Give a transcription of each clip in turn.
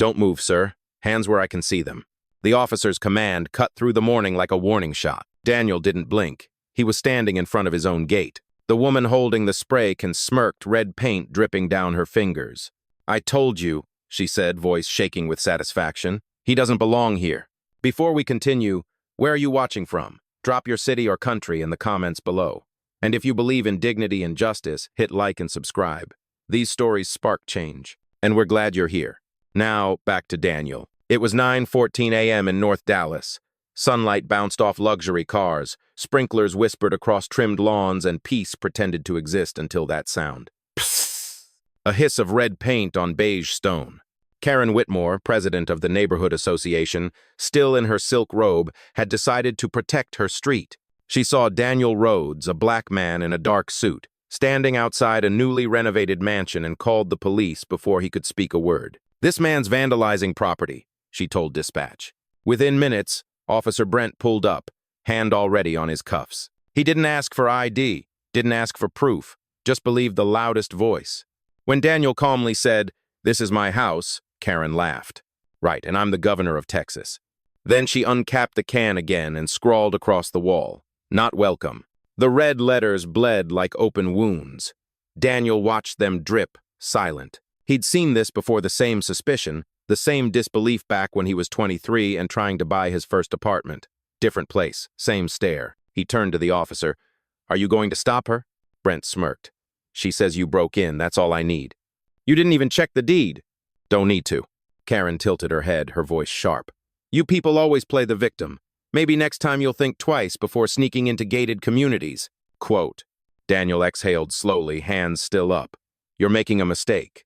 Don't move, sir. Hands where I can see them. The officer's command cut through the morning like a warning shot. Daniel didn't blink. He was standing in front of his own gate. The woman holding the spray can smirked, red paint dripping down her fingers. "I told you," she said, voice shaking with satisfaction. "He doesn't belong here." Before we continue, where are you watching from? Drop your city or country in the comments below. And if you believe in dignity and justice, hit like and subscribe. These stories spark change, and we're glad you're here. Now, back to Daniel. It was 9:14 a.m. in North Dallas. Sunlight bounced off luxury cars, sprinklers whispered across trimmed lawns, and peace pretended to exist until that sound. Psst! A hiss of red paint on beige stone. Karen Whitmore, president of the Neighborhood Association, still in her silk robe, had decided to protect her street. She saw Daniel Rhodes, a black man in a dark suit, standing outside a newly renovated mansion and called the police before he could speak a word. "This man's vandalizing property," she told dispatch. Within minutes, Officer Brent pulled up, hand already on his cuffs. He didn't ask for ID, didn't ask for proof, just believed the loudest voice. When Daniel calmly said, "This is my house," Karen laughed. "Right, and I'm the governor of Texas." Then she uncapped the can again and scrawled across the wall, "Not welcome." The red letters bled like open wounds. Daniel watched them drip, silent. He'd seen this before, the same suspicion, the same disbelief back when he was 23 and trying to buy his first apartment. Different place, same stare. He turned to the officer. "Are you going to stop her?" Brent smirked. "She says you broke in, that's all I need." "You didn't even check the deed." "Don't need to." Karen tilted her head, her voice sharp. "You people always play the victim. Maybe next time you'll think twice before sneaking into gated communities." Quote. Daniel exhaled slowly, hands still up. "You're making a mistake."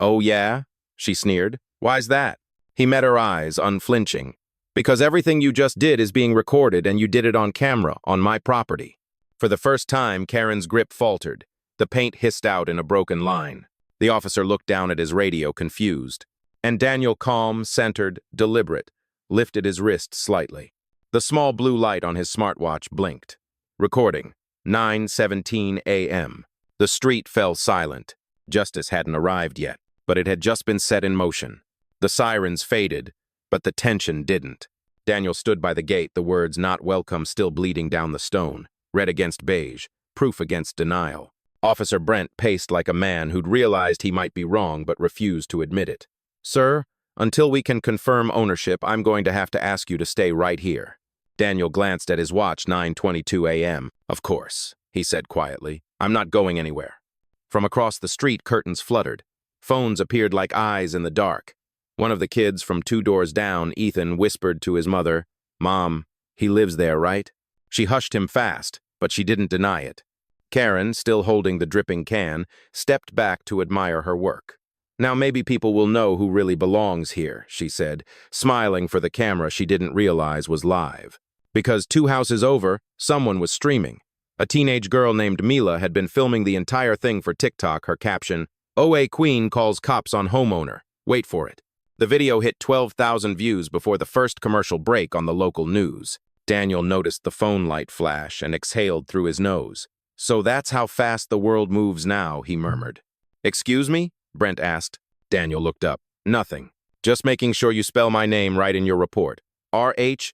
"Oh yeah?" she sneered. "Why's that?" He met her eyes, unflinching. "Because everything you just did is being recorded, and you did it on camera, on my property." For the first time, Karen's grip faltered. The paint hissed out in a broken line. The officer looked down at his radio, confused. And Daniel, calm, centered, deliberate, lifted his wrist slightly. The small blue light on his smartwatch blinked. Recording, 9:17 a.m. The street fell silent. Justice hadn't arrived yet, but it had just been set in motion. The sirens faded, but the tension didn't. Daniel stood by the gate, the words "not welcome" still bleeding down the stone, red against beige, proof against denial. Officer Brent paced like a man who'd realized he might be wrong but refused to admit it. "Sir, until we can confirm ownership, I'm going to have to ask you to stay right here." Daniel glanced at his watch, 9:22 a.m. "Of course," he said quietly. "I'm not going anywhere." From across the street, curtains fluttered. Phones appeared like eyes in the dark. One of the kids from 2 doors down, Ethan, whispered to his mother, "Mom, he lives there, right?" She hushed him fast, but she didn't deny it. Karen, still holding the dripping can, stepped back to admire her work. "Now maybe people will know who really belongs here," she said, smiling for the camera she didn't realize was live. Because 2 houses over, someone was streaming. A teenage girl named Mila had been filming the entire thing for TikTok, her caption, "OA Queen calls cops on homeowner. Wait for it." The video hit 12,000 views before the first commercial break on the local news. Daniel noticed the phone light flash and exhaled through his nose. "So that's how fast the world moves now," he murmured. "Excuse me?" Brent asked. Daniel looked up. "Nothing. Just making sure you spell my name right in your report. Rhodes.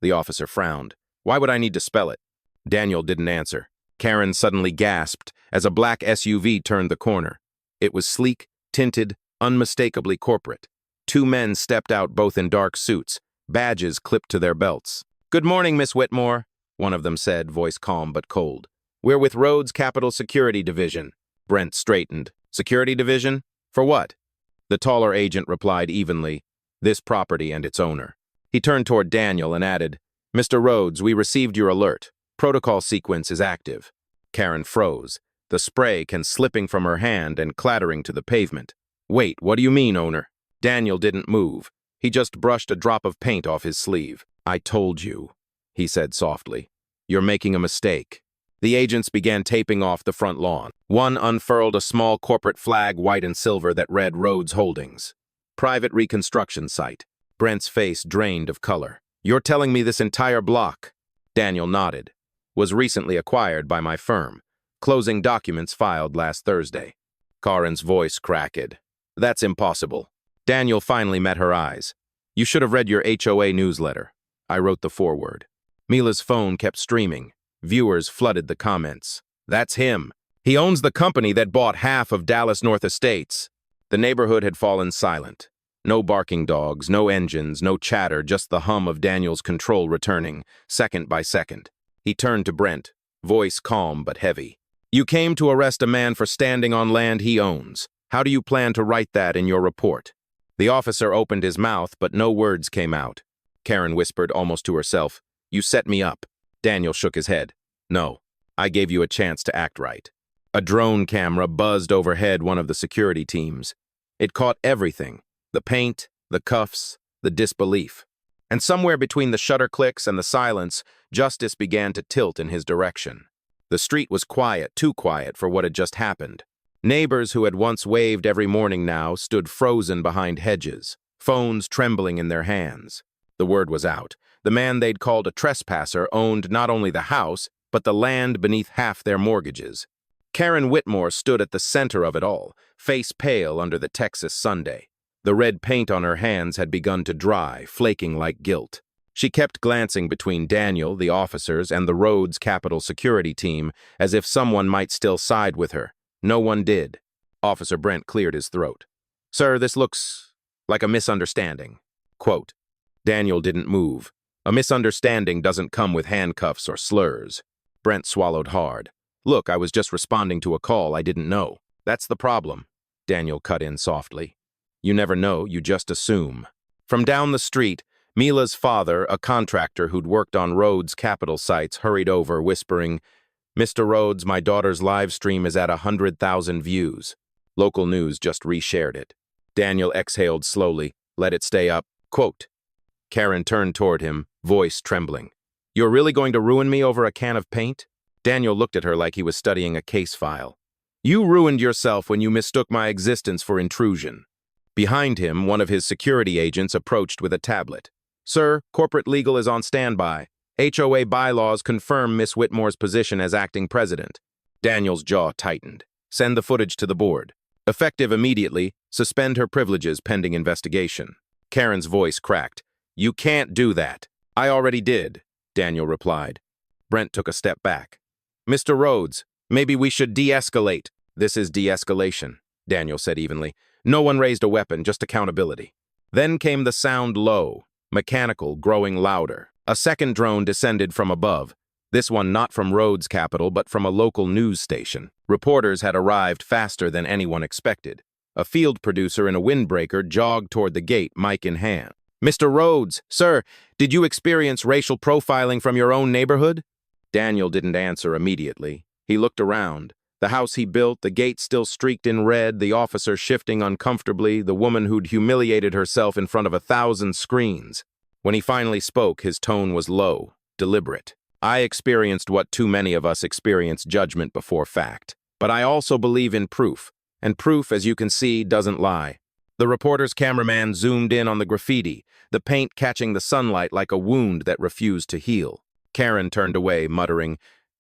The officer frowned. "Why would I need to spell it?" Daniel didn't answer. Karen suddenly gasped as a black SUV turned the corner. It was sleek, tinted, unmistakably corporate. 2 men stepped out, both in dark suits, badges clipped to their belts. "Good morning, Miss Whitmore," one of them said, voice calm but cold. "We're with Rhodes Capital Security Division." Brent straightened. "Security Division? For what?" The taller agent replied evenly, "This property and its owner." He turned toward Daniel and added, "Mr. Rhodes, we received your alert. Protocol sequence is active." Karen froze, the spray can slipping from her hand and clattering to the pavement. "Wait, what do you mean, owner?" Daniel didn't move. He just brushed a drop of paint off his sleeve. "I told you," he said softly. "You're making a mistake." The agents began taping off the front lawn. One unfurled a small corporate flag, white and silver, that read Rhodes Holdings. Private reconstruction site. Brent's face drained of color. "You're telling me this entire block," Daniel nodded, "was recently acquired by my firm. Closing documents filed last Thursday." Karen's voice cracked. That's impossible. Daniel finally met her eyes. You should have read your HOA newsletter. I wrote the foreword. Mila's phone kept streaming. Viewers flooded the comments. That's him. He owns the company that bought half of Dallas North Estates. The neighborhood had fallen silent. No barking dogs, no engines, no chatter, just the hum of Daniel's control returning, second by second. He turned to Brent, voice calm but heavy. You came to arrest a man for standing on land he owns. How do you plan to write that in your report? The officer opened his mouth, but no words came out. Karen whispered almost to herself, You set me up. Daniel shook his head. No, I gave you a chance to act right. A drone camera buzzed overhead one of the security teams. It caught everything, the paint, the cuffs, the disbelief. And somewhere between the shutter clicks and the silence, justice began to tilt in his direction. The street was quiet, too quiet for what had just happened. Neighbors who had once waved every morning now stood frozen behind hedges, phones trembling in their hands. The word was out. The man they'd called a trespasser owned not only the house, but the land beneath half their mortgages. Karen Whitmore stood at the center of it all, face pale under the Texas Sunday. The red paint on her hands had begun to dry, flaking like guilt. She kept glancing between Daniel, the officers, and the Rhodes Capitol security team, as if someone might still side with her. No one did. Officer Brent cleared his throat. Sir, this looks like a misunderstanding. Quote, Daniel didn't move. A misunderstanding doesn't come with handcuffs or slurs. Brent swallowed hard. Look, I was just responding to a call I didn't know. That's the problem. Daniel cut in softly. You never know, you just assume. From down the street, Mila's father, a contractor who'd worked on Rhodes Capitol sites, hurried over, whispering, Mr. Rhodes, my daughter's live stream is at 100,000 views. Local news just reshared it. Daniel exhaled slowly, let it stay up. Quote. Karen turned toward him, voice trembling. You're really going to ruin me over a can of paint? Daniel looked at her like he was studying a case file. You ruined yourself when you mistook my existence for intrusion. Behind him, one of his security agents approached with a tablet. Sir, corporate legal is on standby. HOA bylaws confirm Miss Whitmore's position as acting president. Daniel's jaw tightened. Send the footage to the board. Effective immediately, suspend her privileges pending investigation. Karen's voice cracked. You can't do that. I already did, Daniel replied. Brent took a step back. Mr. Rhodes, maybe we should de-escalate. This is de-escalation, Daniel said evenly. No one raised a weapon, just accountability. Then came the sound low, mechanical, growing louder. A second drone descended from above, this one not from Rhodes Capitol, but from a local news station. Reporters had arrived faster than anyone expected. A field producer in a windbreaker jogged toward the gate, mic in hand. Mr. Rhodes, sir, did you experience racial profiling from your own neighborhood? Daniel didn't answer immediately. He looked around. The house he built, the gate still streaked in red, the officer shifting uncomfortably, the woman who'd humiliated herself in front of 1,000 screens. When he finally spoke, his tone was low, deliberate. I experienced what too many of us experience, judgment before fact. But I also believe in proof. And proof, as you can see, doesn't lie. The reporter's cameraman zoomed in on the graffiti, the paint catching the sunlight like a wound that refused to heal. Karen turned away, muttering,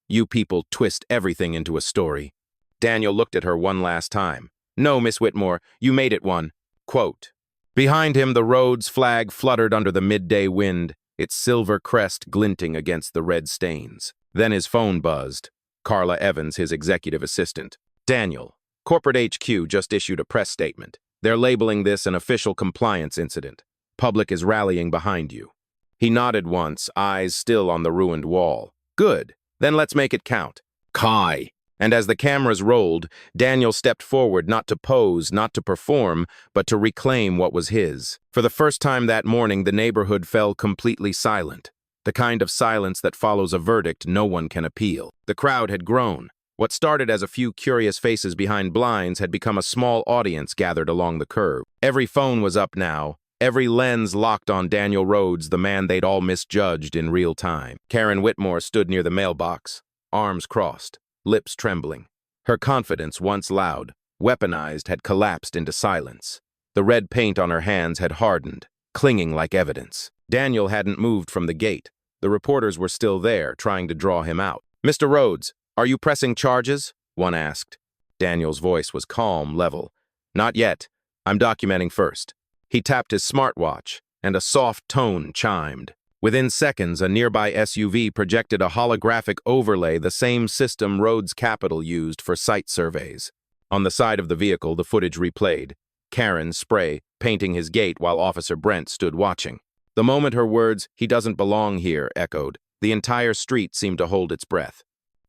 You people twist everything into a story. Daniel looked at her one last time. No, Miss Whitmore, you made it one. Quote. Behind him, the Rhodes flag fluttered under the midday wind, its silver crest glinting against the red stains. Then his phone buzzed. Carla Evans, his executive assistant. Daniel, Corporate HQ just issued a press statement. They're labeling this an official compliance incident. Public is rallying behind you. He nodded once, eyes still on the ruined wall. Good. Then let's make it count. Kai. And as the cameras rolled, Daniel stepped forward not to pose, not to perform, but to reclaim what was his. For the first time that morning, the neighborhood fell completely silent. The kind of silence that follows a verdict no one can appeal. The crowd had grown. What started as a few curious faces behind blinds had become a small audience gathered along the curb. Every phone was up now, every lens locked on Daniel Rhodes, the man they'd all misjudged in real time. Karen Whitmore stood near the mailbox, arms crossed, lips trembling. Her confidence, once loud, weaponized, had collapsed into silence. The red paint on her hands had hardened, clinging like evidence. Daniel hadn't moved from the gate. The reporters were still there, trying to draw him out. Mr. Rhodes, are you pressing charges? One asked. Daniel's voice was calm, level. Not yet. I'm documenting first. He tapped his smartwatch, and a soft tone chimed. Within seconds, a nearby SUV projected a holographic overlay, the same system Rhodes Capital used for site surveys. On the side of the vehicle, the footage replayed. Karen, spray, painting his gate while Officer Brent stood watching. The moment her words, "He doesn't belong here," echoed, the entire street seemed to hold its breath.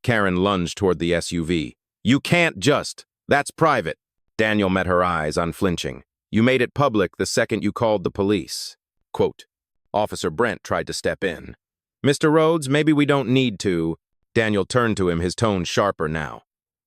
Karen lunged toward the SUV. "You can't just. That's private." Daniel met her eyes, unflinching. "You made it public the second you called the police." Quote. Officer Brent tried to step in. "Mr. Rhodes, maybe we don't need to." Daniel turned to him, his tone sharper now.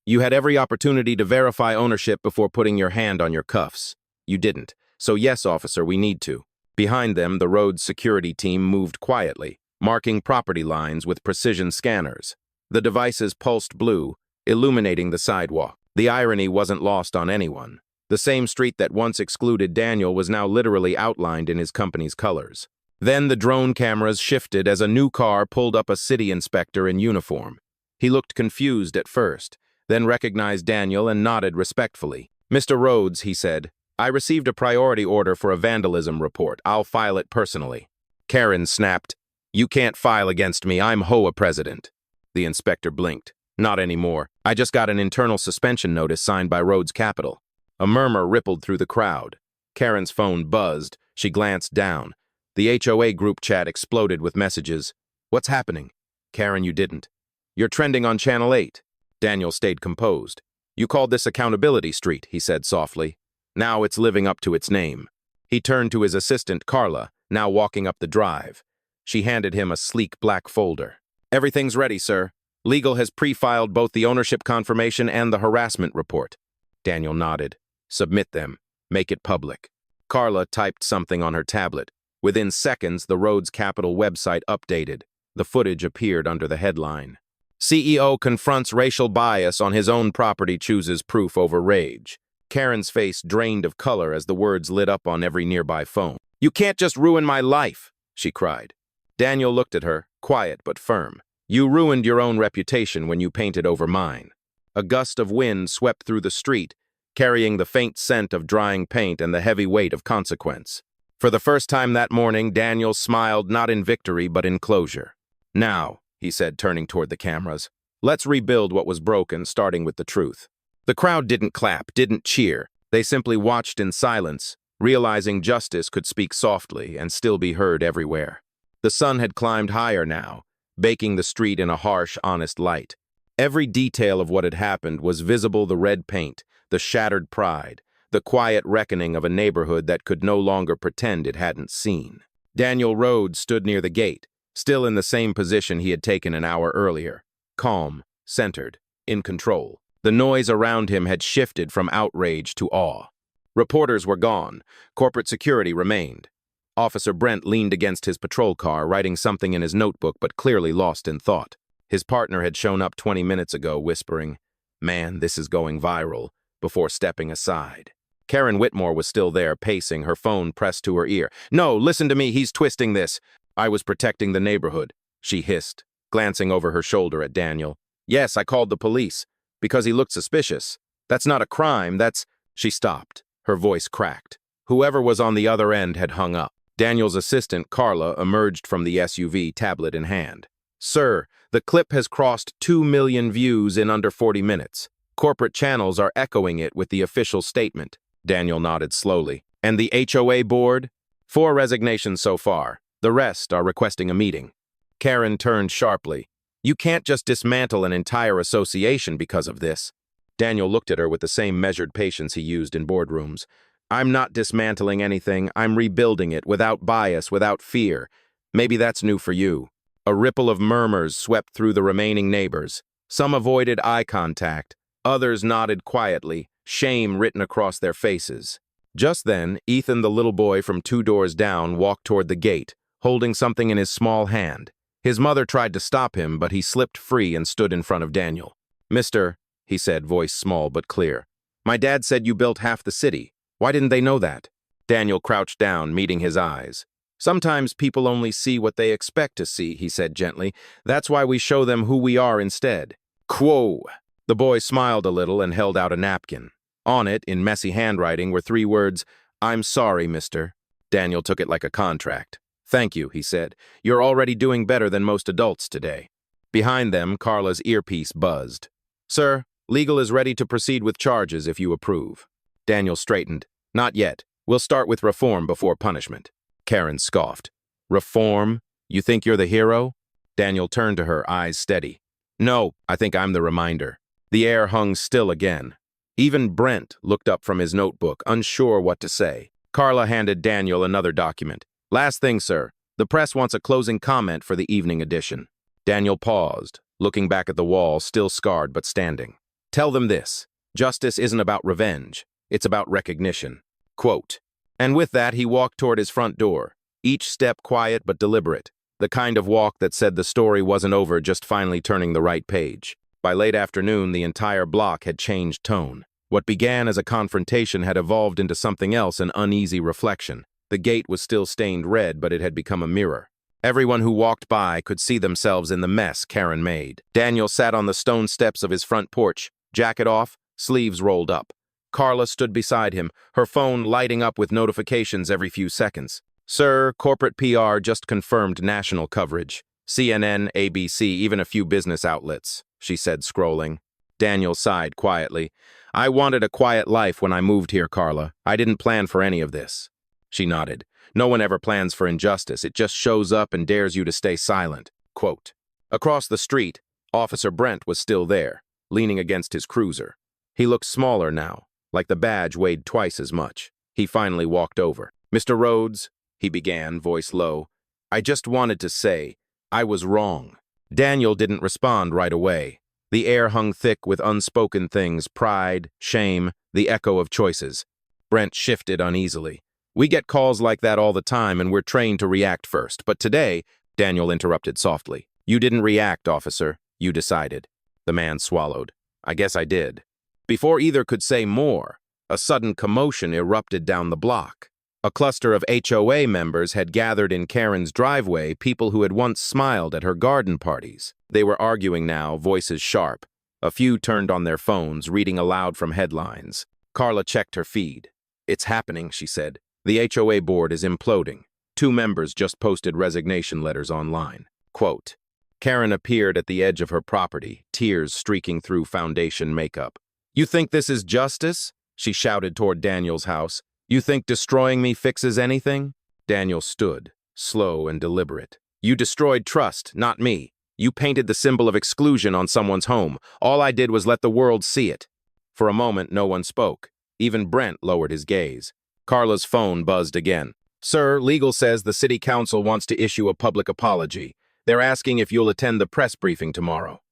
"You had every opportunity to verify ownership before putting your hand on your cuffs. You didn't. So yes, officer, we need to." Behind them, the Rhodes security team moved quietly, marking property lines with precision scanners. The devices pulsed blue, illuminating the sidewalk. The irony wasn't lost on anyone. The same street that once excluded Daniel was now literally outlined in his company's colors. Then the drone cameras shifted as a new car pulled up a city inspector in uniform. He looked confused at first, then recognized Daniel and nodded respectfully. "Mr. Rhodes," he said, "I received a priority order for a vandalism report. I'll file it personally." Karen snapped, "You can't file against me. I'm HOA president." The inspector blinked. "Not anymore. I just got an internal suspension notice signed by Rhodes Capital." A murmur rippled through the crowd. Karen's phone buzzed. She glanced down. The HOA group chat exploded with messages. "What's happening?" "Karen, you didn't. You're trending on Channel 8. Daniel stayed composed. "You called this Accountability Street," he said softly. "Now it's living up to its name." He turned to his assistant, Carla, now walking up the drive. She handed him a sleek black folder. "Everything's ready, sir. Legal has pre-filed both the ownership confirmation and the harassment report." Daniel nodded. "Submit them. Make it public." Carla typed something on her tablet. Within seconds, the Rhodes Capital website updated. The footage appeared under the headline. "CEO confronts racial bias on his own property, chooses proof over rage." Karen's face drained of color as the words lit up on every nearby phone. "You can't just ruin my life," she cried. Daniel looked at her, quiet but firm. "You ruined your own reputation when you painted over mine." A gust of wind swept through the street, carrying the faint scent of drying paint and the heavy weight of consequence. For the first time that morning, Daniel smiled not in victory but in closure. "Now," he said, turning toward the cameras, "let's rebuild what was broken, starting with the truth." The crowd didn't clap, didn't cheer. They simply watched in silence, realizing justice could speak softly and still be heard everywhere. The sun had climbed higher now, baking the street in a harsh, honest light. Every detail of what had happened was visible: the red paint, the shattered pride, the quiet reckoning of a neighborhood that could no longer pretend it hadn't seen. Daniel Rhodes stood near the gate, still in the same position he had taken an hour earlier. Calm, centered, in control. The noise around him had shifted from outrage to awe. Reporters were gone. Corporate security remained. Officer Brent leaned against his patrol car, writing something in his notebook but clearly lost in thought. His partner had shown up 20 minutes ago, whispering, "Man, this is going viral," before stepping aside. Karen Whitmore was still there, pacing, her phone pressed to her ear. "No, listen to me, he's twisting this." "I was protecting the neighborhood," she hissed, glancing over her shoulder at Daniel. "Yes, I called the police, because he looked suspicious. That's not a crime, that's—" She stopped, her voice cracked. Whoever was on the other end had hung up. Daniel's assistant, Carla, emerged from the SUV, tablet in hand. "Sir, the clip has crossed 2 million views in under 40 minutes. Corporate channels are echoing it with the official statement." Daniel nodded slowly. "And the HOA board?" "4 resignations so far. The rest are requesting a meeting." Karen turned sharply. "You can't just dismantle an entire association because of this." Daniel looked at her with the same measured patience he used in boardrooms. "I'm not dismantling anything. I'm rebuilding it, without bias, without fear. Maybe that's new for you." A ripple of murmurs swept through the remaining neighbors. Some avoided eye contact. Others nodded quietly, shame written across their faces. Just then, Ethan, the little boy from 2 doors down, walked toward the gate, holding something in his small hand. His mother tried to stop him, but he slipped free and stood in front of Daniel. "Mister," he said, voice small but clear, "my dad said you built half the city. Why didn't they know that?" Daniel crouched down, meeting his eyes. "Sometimes people only see what they expect to see," he said gently. "That's why we show them who we are instead." "Quo!" The boy smiled a little and held out a napkin. On it, in messy handwriting, were 3 words, "I'm sorry, mister." Daniel took it like a contract. "Thank you," he said. "You're already doing better than most adults today." Behind them, Carla's earpiece buzzed. "Sir, legal is ready to proceed with charges if you approve." Daniel straightened. "Not yet. We'll start with reform before punishment." Karen scoffed. "Reform? You think you're the hero?" Daniel turned to her, eyes steady. "No, I think I'm the reminder." The air hung still again. Even Brent looked up from his notebook, unsure what to say. Carla handed Daniel another document. "Last thing, sir. The press wants a closing comment for the evening edition." Daniel paused, looking back at the wall, still scarred but standing. "Tell them this. Justice isn't about revenge. It's about recognition." Quote. And with that, he walked toward his front door, each step quiet but deliberate, the kind of walk that said the story wasn't over, just finally turning the right page. By late afternoon, the entire block had changed tone. What began as a confrontation had evolved into something else, an uneasy reflection. The gate was still stained red, but it had become a mirror. Everyone who walked by could see themselves in the mess Karen made. Daniel sat on the stone steps of his front porch, jacket off, sleeves rolled up. Carla stood beside him, her phone lighting up with notifications every few seconds. "Sir, corporate PR just confirmed national coverage. CNN, ABC, even a few business outlets," she said, scrolling. Daniel sighed quietly. "I wanted a quiet life when I moved here, Carla. I didn't plan for any of this." She nodded. "No one ever plans for injustice. It just shows up and dares you to stay silent." Quote. Across the street, Officer Brent was still there, leaning against his cruiser. He looked smaller now, like the badge weighed twice as much. He finally walked over. "Mr. Rhodes," he began, voice low, "I just wanted to say, I was wrong." Daniel didn't respond right away. The air hung thick with unspoken things, pride, shame, the echo of choices. Brent shifted uneasily. "We get calls like that all the time, and we're trained to react first. But today," Daniel interrupted softly. "You didn't react, officer. You decided." The man swallowed. "I guess I did." Before either could say more, a sudden commotion erupted down the block. A cluster of HOA members had gathered in Karen's driveway, people who had once smiled at her garden parties. They were arguing now, voices sharp. A few turned on their phones, reading aloud from headlines. Carla checked her feed. "It's happening," she said. "The HOA board is imploding. 2 members just posted resignation letters online." Quote. Karen appeared at the edge of her property, tears streaking through foundation makeup. "You think this is justice?" she shouted toward Daniel's house. "You think destroying me fixes anything?" Daniel stood, slow and deliberate. "You destroyed trust, not me. You painted the symbol of exclusion on someone's home. All I did was let the world see it." For a moment, no one spoke. Even Brent lowered his gaze. Carla's phone buzzed again. "Sir, legal says the city council wants to issue a public apology. They're asking if you'll attend the press briefing tomorrow."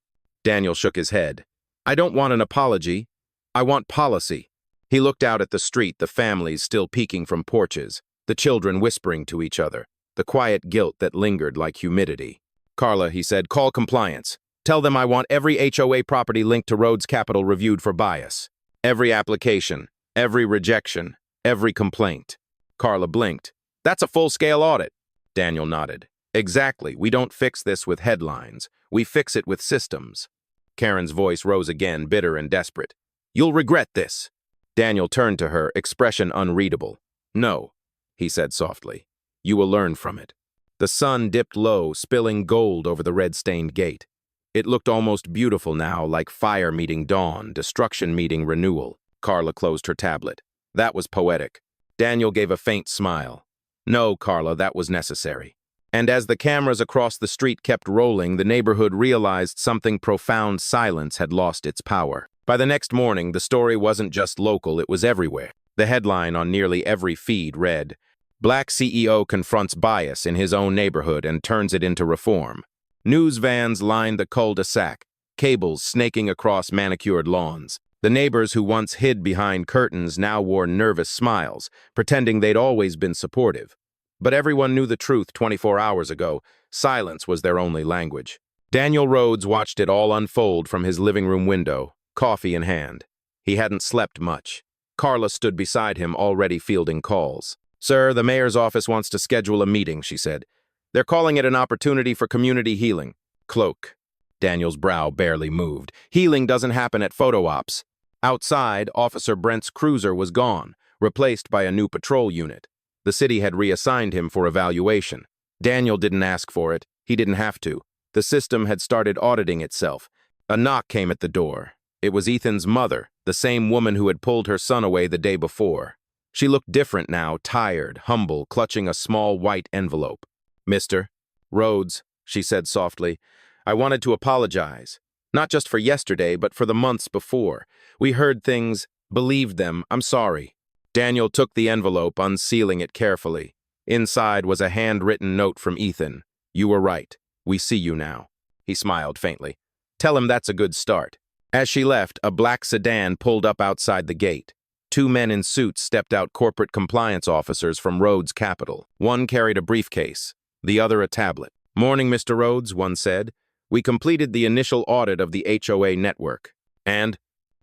Daniel shook his head. "I don't want an apology. I want policy." He looked out at the street, the families still peeking from porches, the children whispering to each other, the quiet guilt that lingered like humidity. "Carla," he said, "call compliance. Tell them I want every HOA property linked to Rhodes Capital reviewed for bias. Every application, every rejection, every complaint." Carla blinked. "That's a full-scale audit." Daniel nodded. "Exactly. We don't fix this with headlines. We fix it with systems." Karen's voice rose again, bitter and desperate. "You'll regret this." Daniel turned to her, expression unreadable. "No," he said softly. "You will learn from it." The sun dipped low, spilling gold over the red-stained gate. It looked almost beautiful now, like fire meeting dawn, destruction meeting renewal. Carla closed her tablet. That was poetic. Daniel gave a faint smile. "No, Carla, that was necessary." And as the cameras across the street kept rolling, the neighborhood realized something profound. Silence had lost its power. By the next morning, the story wasn't just local, it was everywhere. The headline on nearly every feed read, "Black CEO confronts bias in his own neighborhood and turns it into reform." News vans lined the cul-de-sac, cables snaking across manicured lawns. The neighbors who once hid behind curtains now wore nervous smiles, pretending they'd always been supportive. But everyone knew the truth 24 hours ago. Silence was their only language. Daniel Rhodes watched it all unfold from his living room window, coffee in hand. He hadn't slept much. Carla stood beside him, already fielding calls. "Sir, the mayor's office wants to schedule a meeting," she said. "They're calling it an opportunity for community healing." Cloak. Daniel's brow barely moved. "Healing doesn't happen at photo ops." Outside, Officer Brent's cruiser was gone, replaced by a new patrol unit. The city had reassigned him for evaluation. Daniel didn't ask for it. He didn't have to. The system had started auditing itself. A knock came at the door. It was Ethan's mother, the same woman who had pulled her son away the day before. She looked different now, tired, humble, clutching a small white envelope. "Mr. Rhodes," she said softly, "I wanted to apologize. Not just for yesterday, but for the months before. We heard things, believed them. I'm sorry." Daniel took the envelope, unsealing it carefully. Inside was a handwritten note from Ethan. "You were right. We see you now." He smiled faintly. "Tell him that's a good start." As she left, a black sedan pulled up outside the gate. Two men in suits stepped out, corporate compliance officers from Rhodes Capital. One carried a briefcase, the other a tablet. "Morning, Mr. Rhodes," one said. "We completed the initial audit of the HOA network." "And?"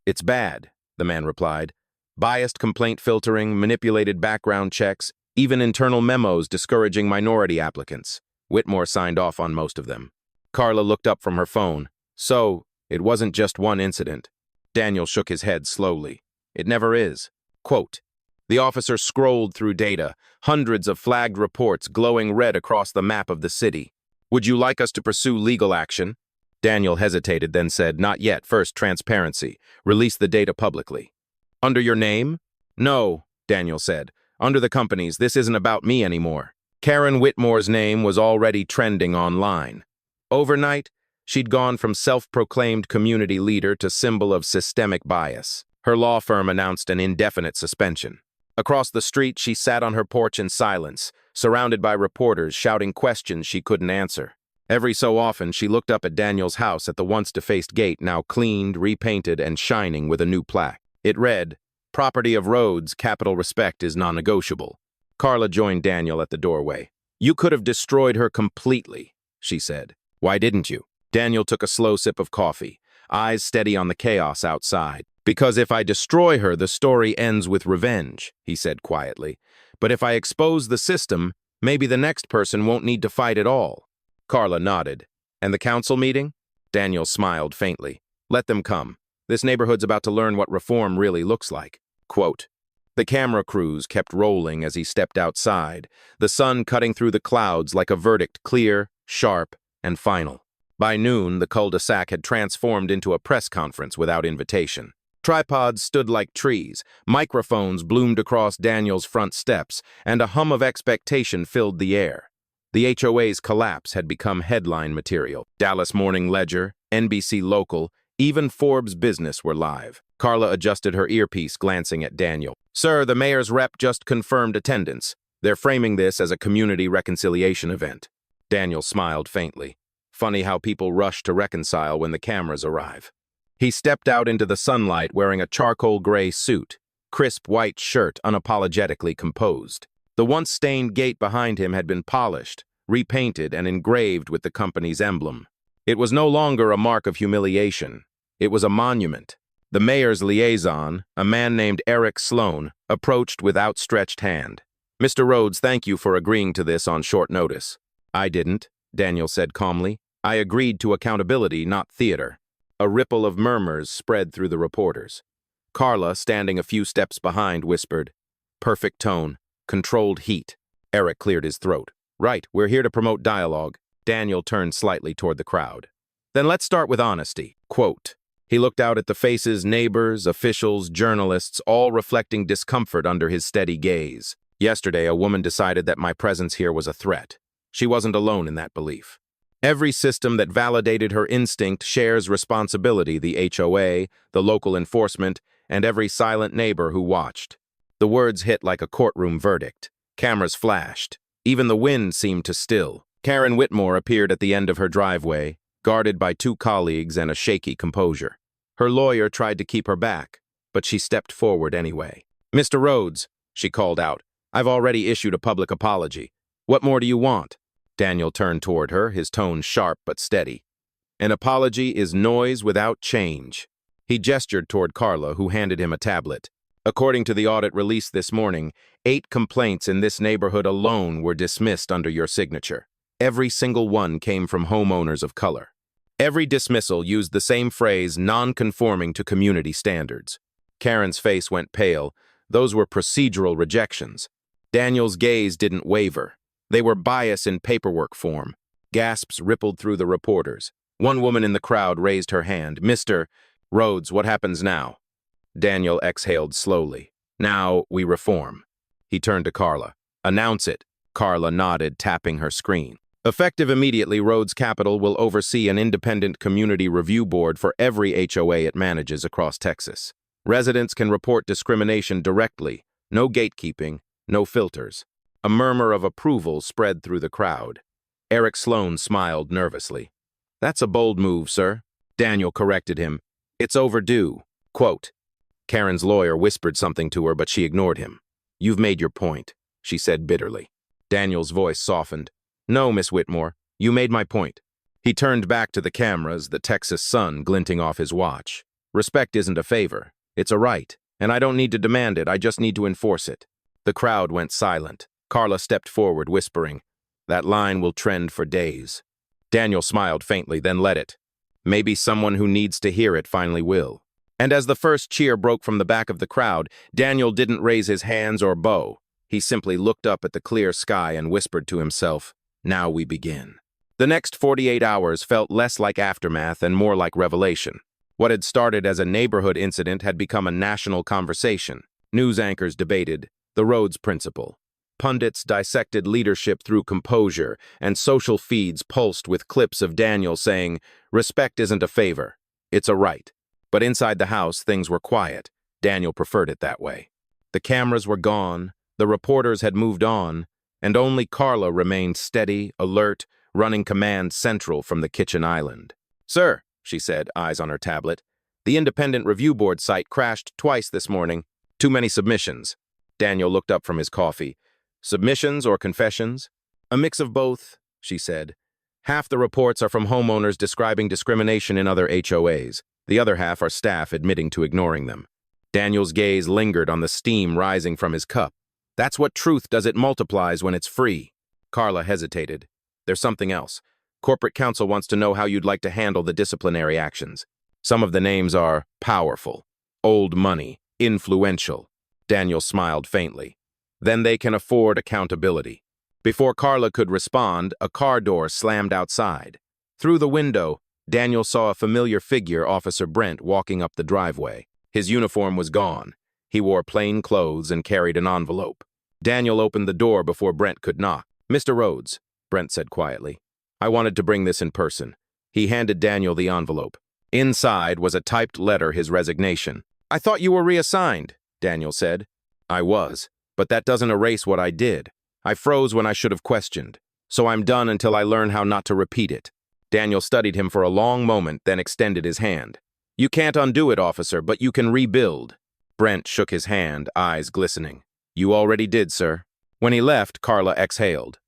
"It's bad," the man replied. "Biased complaint filtering, manipulated background checks, even internal memos discouraging minority applicants." Whitmore signed off on most of them. Carla looked up from her phone. "So, it wasn't just one incident." Daniel shook his head slowly. "It never is." Quote, the officer scrolled through data, hundreds of flagged reports glowing red across the map of the city. "Would you like us to pursue legal action?" Daniel hesitated, then said, "Not yet. First, transparency. Release the data publicly." "Under your name?" "No," Daniel said. "Under the company's. This isn't about me anymore." Karen Whitmore's name was already trending online. Overnight, she'd gone from self-proclaimed community leader to symbol of systemic bias. Her law firm announced an indefinite suspension. Across the street, she sat on her porch in silence, surrounded by reporters shouting questions she couldn't answer. Every so often, she looked up at Daniel's house at the once defaced gate, now cleaned, repainted, and shining with a new plaque. It read, "Property of Rhodes, capital respect is non-negotiable." Carla joined Daniel at the doorway. "You could have destroyed her completely," she said. "Why didn't you?" Daniel took a slow sip of coffee, eyes steady on the chaos outside. "Because if I destroy her, the story ends with revenge," he said quietly. "But if I expose the system, maybe the next person won't need to fight at all." Carla nodded. "And the council meeting?" Daniel smiled faintly. "Let them come. This neighborhood's about to learn what reform really looks like." Quote, the camera crews kept rolling as he stepped outside, the sun cutting through the clouds like a verdict, clear, sharp, and final. By noon, the cul-de-sac had transformed into a press conference without invitation. Tripods stood like trees, microphones bloomed across Daniel's front steps, and a hum of expectation filled the air. The HOA's collapse had become headline material. Dallas Morning Ledger, NBC Local, even Forbes Business were live. Carla adjusted her earpiece, glancing at Daniel. "Sir, the mayor's rep just confirmed attendance. They're framing this as a community reconciliation event." Daniel smiled faintly. Funny how people rush to reconcile when the cameras arrive. He stepped out into the sunlight wearing a charcoal gray suit, crisp white shirt unapologetically composed. The once stained gate behind him had been polished, repainted, and engraved with the company's emblem. It was no longer a mark of humiliation. It was a monument. The mayor's liaison, a man named Eric Sloan, approached with outstretched hand. "Mr. Rhodes, thank you for agreeing to this on short notice." "I didn't," Daniel said calmly. "I agreed to accountability, not theater." A ripple of murmurs spread through the reporters. Carla, standing a few steps behind, whispered, "Perfect tone, controlled heat." Eric cleared his throat. "Right, we're here to promote dialogue." Daniel turned slightly toward the crowd. "Then let's start with honesty." Quote, he looked out at the faces, neighbors, officials, journalists, all reflecting discomfort under his steady gaze. "Yesterday, a woman decided that my presence here was a threat. She wasn't alone in that belief. Every system that validated her instinct shares responsibility, the HOA, the local enforcement, and every silent neighbor who watched." The words hit like a courtroom verdict. Cameras flashed. Even the wind seemed to still. Karen Whitmore appeared at the end of her driveway, guarded by two colleagues and a shaky composure. Her lawyer tried to keep her back, but she stepped forward anyway. "Mr. Rhodes," she called out, "I've already issued a public apology. What more do you want?" Daniel turned toward her, his tone sharp but steady. "An apology is noise without change." He gestured toward Carla, who handed him a tablet. "According to the audit released this morning, 8 complaints in this neighborhood alone were dismissed under your signature. Every single one came from homeowners of color. Every dismissal used the same phrase, non-conforming to community standards. Karen's face went pale. Those were procedural rejections. Daniel's gaze didn't waver. They were bias in paperwork form. Gasps rippled through the reporters. One woman in the crowd raised her hand. "Mr. Rhodes, what happens now?" Daniel exhaled slowly. "Now we reform." He turned to Carla. "Announce it." Carla nodded, tapping her screen. "Effective immediately, Rhodes Capital will oversee an independent community review board for every HOA it manages across Texas. Residents can report discrimination directly. No gatekeeping, no filters." A murmur of approval spread through the crowd. Eric Sloan smiled nervously. "That's a bold move, sir." Daniel corrected him. "It's overdue." Quote. Karen's lawyer whispered something to her, but she ignored him. "You've made your point," she said bitterly. Daniel's voice softened. "No, Miss Whitmore, you made my point." He turned back to the cameras, the Texas sun glinting off his watch. "Respect isn't a favor. It's a right, and I don't need to demand it, I just need to enforce it." The crowd went silent. Carla stepped forward, whispering, "That line will trend for days." Daniel smiled faintly, then let it. "Maybe someone who needs to hear it finally will." And as the first cheer broke from the back of the crowd, Daniel didn't raise his hands or bow. He simply looked up at the clear sky and whispered to himself, "Now we begin." The next 48 hours felt less like aftermath and more like revelation. What had started as a neighborhood incident had become a national conversation. News anchors debated the Rhodes Principle. Pundits dissected leadership through composure, and social feeds pulsed with clips of Daniel saying, "Respect isn't a favor, it's a right." But inside the house, things were quiet. Daniel preferred it that way. The cameras were gone, the reporters had moved on, and only Carla remained steady, alert, running command central from the kitchen island. "Sir," she said, eyes on her tablet, "the independent review board site crashed twice this morning. Too many submissions." Daniel looked up from his coffee. "Submissions or confessions?" "A mix of both," she said. "Half the reports are from homeowners describing discrimination in other HOAs. The other half are staff admitting to ignoring them." Daniel's gaze lingered on the steam rising from his cup. "That's what truth does, it multiplies when it's free." Carla hesitated. "There's something else. Corporate counsel wants to know how you'd like to handle the disciplinary actions. Some of the names are powerful, old money, influential." Daniel smiled faintly. "Then they can afford accountability." Before Carla could respond, a car door slammed outside. Through the window, Daniel saw a familiar figure, Officer Brent, walking up the driveway. His uniform was gone. He wore plain clothes and carried an envelope. Daniel opened the door before Brent could knock. "Mr. Rhodes," Brent said quietly, "I wanted to bring this in person." He handed Daniel the envelope. Inside was a typed letter, his resignation. "I thought you were reassigned," Daniel said. "I was, but that doesn't erase what I did. I froze when I should have questioned. So I'm done until I learn how not to repeat it." Daniel studied him for a long moment, then extended his hand. "You can't undo it, officer, but you can rebuild." Brent shook his hand, eyes glistening. "You already did, sir." When he left, Carla exhaled.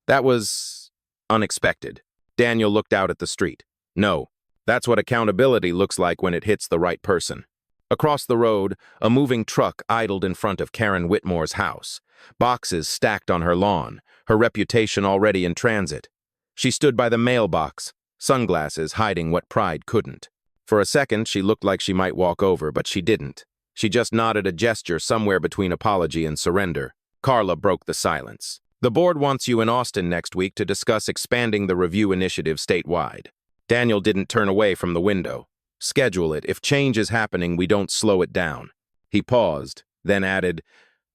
"That was unexpected." Daniel looked out at the street. "No, that's what accountability looks like when it hits the right person." Across the road, a moving truck idled in front of Karen Whitmore's house. Boxes stacked on her lawn, her reputation already in transit. She stood by the mailbox, sunglasses hiding what pride couldn't. For a second, she looked like she might walk over, but she didn't. She just nodded a gesture somewhere between apology and surrender. Carla broke the silence. "The board wants you in Austin next week to discuss expanding the review initiative statewide." Daniel didn't turn away from the window. "Schedule it. If change is happening, we don't slow it down." He paused, then added,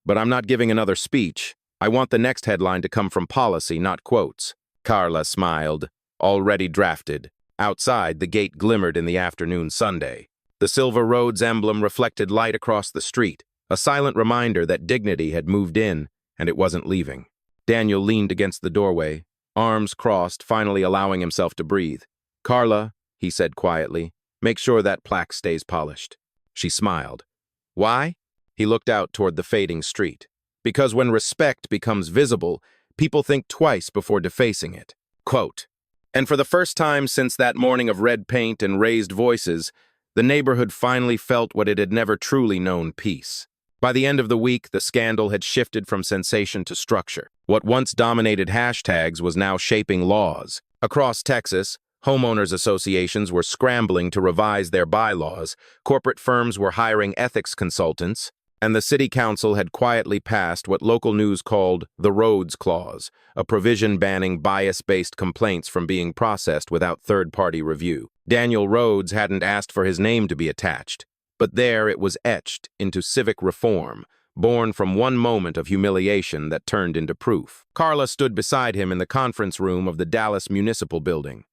"But I'm not giving another speech. I want the next headline to come from policy, not quotes." Carla smiled. "Already drafted." Outside, the gate glimmered in the afternoon Sunday. The silver Rhodes emblem reflected light across the street, a silent reminder that dignity had moved in, and it wasn't leaving. Daniel leaned against the doorway, arms crossed, finally allowing himself to breathe. "Carla," he said quietly, "make sure that plaque stays polished." She smiled. "Why?" He looked out toward the fading street. "Because when respect becomes visible, people think twice before defacing it." Quote. And for the first time since that morning of red paint and raised voices, the neighborhood finally felt what it had never truly known: peace. By the end of the week, the scandal had shifted from sensation to structure. What once dominated hashtags was now shaping laws. Across Texas, Homeowners associations were scrambling to revise their bylaws, corporate firms were hiring ethics consultants, and the city council had quietly passed what local news called the Rhodes Clause, a provision banning bias-based complaints from being processed without third-party review. Daniel Rhodes hadn't asked for his name to be attached, but there it was etched into civic reform, born from one moment of humiliation that turned into proof. Carla stood beside him in the conference room of the Dallas Municipal Building.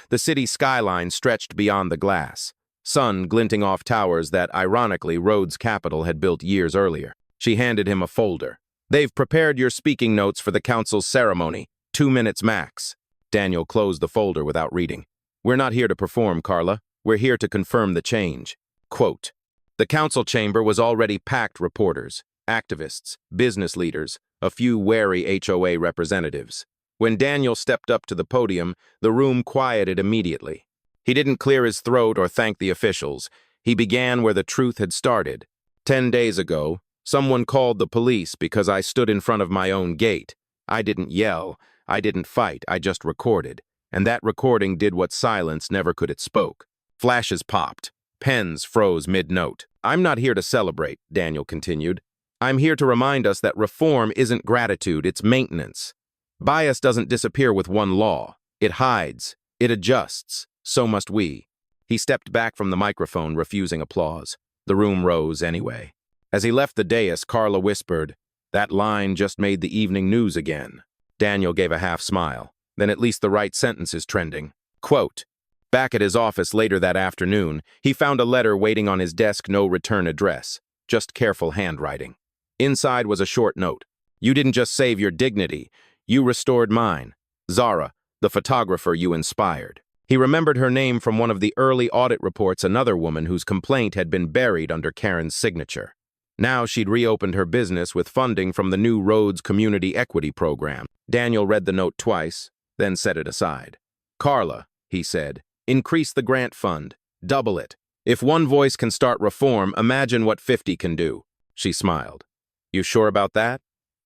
The city skyline stretched beyond the glass, sun glinting off towers that, ironically, Rhodes' capital had built years earlier. She handed him a folder. "They've prepared your speaking notes for the council's ceremony. 2 minutes max." Daniel closed the folder without reading. "We're not here to perform, Carla. We're here to confirm the change." Quote, the council chamber was already packed reporters, activists, business leaders, a few wary HOA representatives. When Daniel stepped up to the podium, the room quieted immediately. He didn't clear his throat or thank the officials. He began where the truth had started. 10 days ago, someone called the police because I stood in front of my own gate. I didn't yell. I didn't fight. I just recorded. And that recording did what silence never could. It spoke. Flashes popped. Pens froze mid-note. "I'm not here to celebrate," Daniel continued. "I'm here to remind us that reform isn't gratitude, it's maintenance. Bias doesn't disappear with one law. It hides. It adjusts. So must we." He stepped back from the microphone, refusing applause. The room rose anyway. As he left the dais, Carla whispered, "That line just made the evening news again." Daniel gave a half smile. Then at least the right sentence is trending. Quote, back at his office later that afternoon, he found a letter waiting on his desk, no return address, just careful handwriting. Inside was a short note. "You didn't just save your dignity. You restored mine. Zara, the photographer you inspired." He remembered her name from one of the early audit reports, another woman whose complaint had been buried under Karen's signature. Now she'd reopened her business with funding from the new Rhodes Community Equity Program. Daniel read the note twice, then set it aside. "Carla," he said, "increase the grant fund. Double it. If one voice can start reform, imagine what 50 can do." She smiled. "You sure about that?"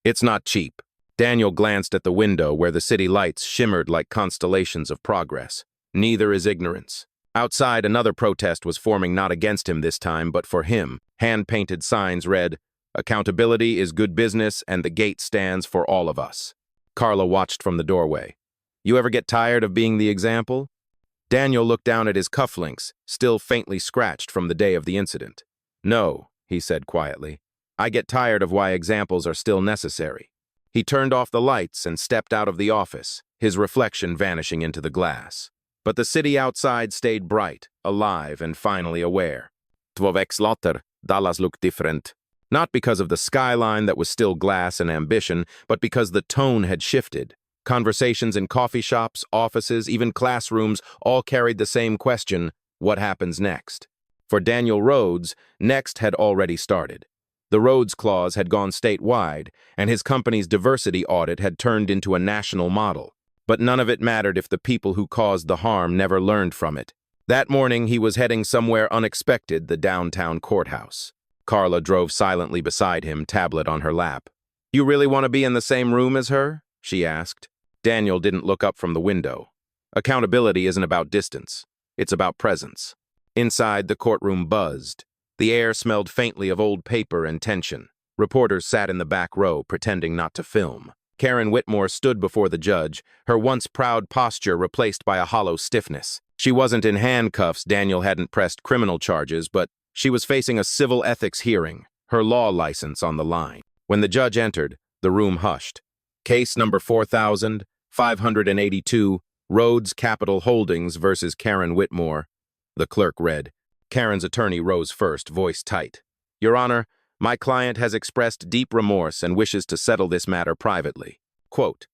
"It's not cheap." Daniel glanced at the window where the city lights shimmered like constellations of progress. Neither is ignorance. Outside, another protest was forming, not against him this time, but for him. Hand-painted signs read, "Accountability is good business and the gate stands for all of us." Carla watched from the doorway. "You ever get tired of being the example?" Daniel looked down at his cufflinks, still faintly scratched from the day of the incident. "No," he said quietly. "I get tired of why examples are still necessary." He turned off the lights and stepped out of the office, his reflection vanishing into the glass. But the city outside stayed bright, alive, and finally aware. 2 veckor later, Dallas looked different. Not because of the skyline that was still glass and ambition, but because the tone had shifted. Conversations in coffee shops, offices, even classrooms all carried the same question: what happens next? For Daniel Rhodes, next had already started. The Rhodes Clause had gone statewide, and his company's diversity audit had turned into a national model. But none of it mattered if the people who caused the harm never learned from it. That morning, he was heading somewhere unexpected, the downtown courthouse. Carla drove silently beside him, tablet on her lap. "You really want to be in the same room as her?" she asked. Daniel didn't look up from the window. Accountability isn't about distance. It's about presence. Inside, the courtroom buzzed. The air smelled faintly of old paper and tension. Reporters sat in the back row, pretending not to film. Karen Whitmore stood before the judge, her once proud posture replaced by a hollow stiffness. She wasn't in handcuffs, Daniel hadn't pressed criminal charges, but she was facing a civil ethics hearing, her law license on the line. When the judge entered, the room hushed. Case number 4582, Rhodes Capital Holdings versus Karen Whitmore. The clerk read. Karen's attorney rose first, voice tight. "Your Honor, my client has expressed deep remorse and wishes to settle this matter privately." Quote.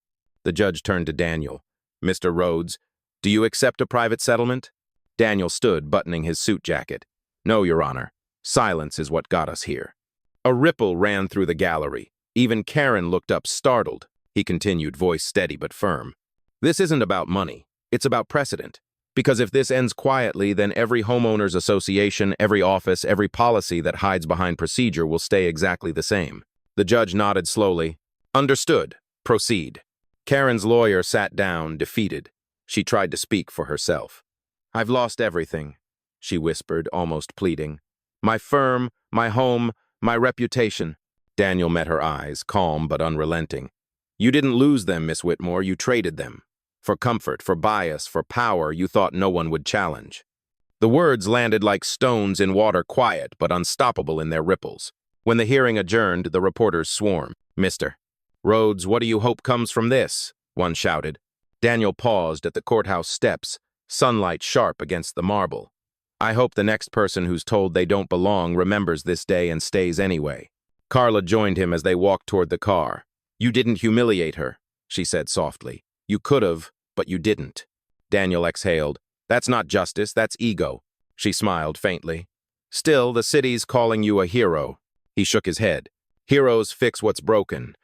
The judge turned to Daniel. "Mr. Rhodes, do you accept a private settlement?" Daniel stood, buttoning his suit jacket. "No, Your Honor. Silence is what got us here." A ripple ran through the gallery. Even Karen looked up, startled. He continued, voice steady but firm. "This isn't about money. It's about precedent. Because if this ends quietly, then every homeowners association, every office, every policy that hides behind procedure will stay exactly the same." The judge nodded slowly. "Understood. Proceed." Karen's lawyer sat down, defeated. She tried to speak for herself. "I've lost everything," she whispered, almost pleading. "My firm, my home, my reputation." Daniel met her eyes, calm but unrelenting. "You didn't lose them, Miss Whitmore, you traded them. For comfort, for bias, for power you thought no one would challenge." The words landed like stones in water, quiet but unstoppable in their ripples. When the hearing adjourned, the reporters swarmed. "Mr. Rhodes, what do you hope comes from this?" one shouted. Daniel paused at the courthouse steps, sunlight sharp against the marble. "I hope the next person who's told they don't belong remembers this day and stays anyway." Carla joined him as they walked toward the car. "You didn't humiliate her," she said softly. "You could have, but you didn't." Daniel exhaled. "That's not justice, that's ego." She smiled faintly. "Still, the city's calling you a hero." He shook his head. "Heroes fix what's broken.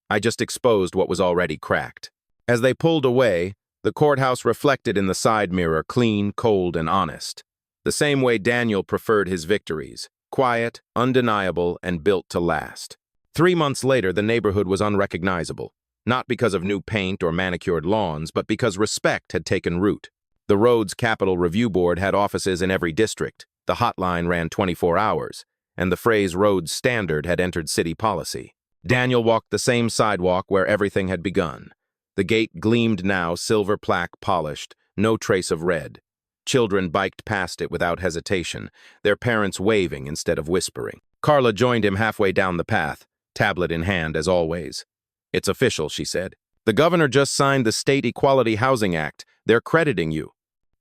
I just exposed what was already cracked." As they pulled away, the courthouse reflected in the side mirror, clean, cold, and honest. The same way Daniel preferred his victories. Quiet, undeniable, and built to last. 3 months later, the neighborhood was unrecognizable. Not because of new paint or manicured lawns, but because respect had taken root. The Rhodes Capital Review Board had offices in every district. The hotline ran 24 hours, and the phrase Rhodes Standard had entered city policy. Daniel walked the same sidewalk where everything had begun. The gate gleamed now, silver plaque polished, no trace of red. Children biked past it without hesitation, their parents waving instead of whispering. Carla joined him halfway down the path, tablet in hand as always. "It's official," she said. "The governor just signed the State Equality Housing Act. They're crediting you."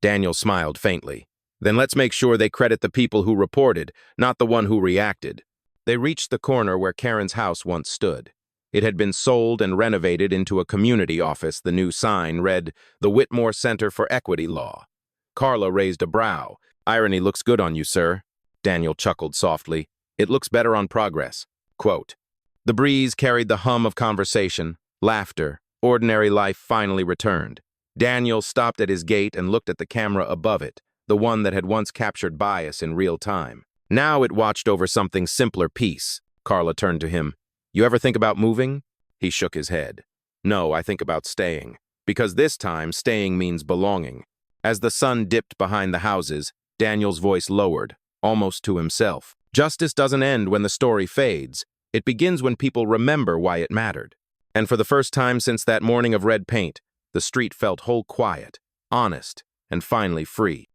Daniel smiled faintly. "Then let's make sure they credit the people who reported, not the one who reacted." They reached the corner where Karen's house once stood. It had been sold and renovated into a community office. The new sign read, "The Whitmore Center for Equity Law." Carla raised a brow. "Irony looks good on you, sir." Daniel chuckled softly. "It looks better on progress." Quote. The breeze carried the hum of conversation, laughter. Ordinary life finally returned. Daniel stopped at his gate and looked at the camera above it, the one that had once captured bias in real time. Now it watched over something simpler, peace. Carla turned to him. "You ever think about moving?" He shook his head. "No, I think about staying. Because this time, staying means belonging." As the sun dipped behind the houses, Daniel's voice lowered, almost to himself. "Justice doesn't end when the story fades. It begins when people remember why it mattered." And for the first time since that morning of red paint, the street felt whole quiet, honest, and finally free.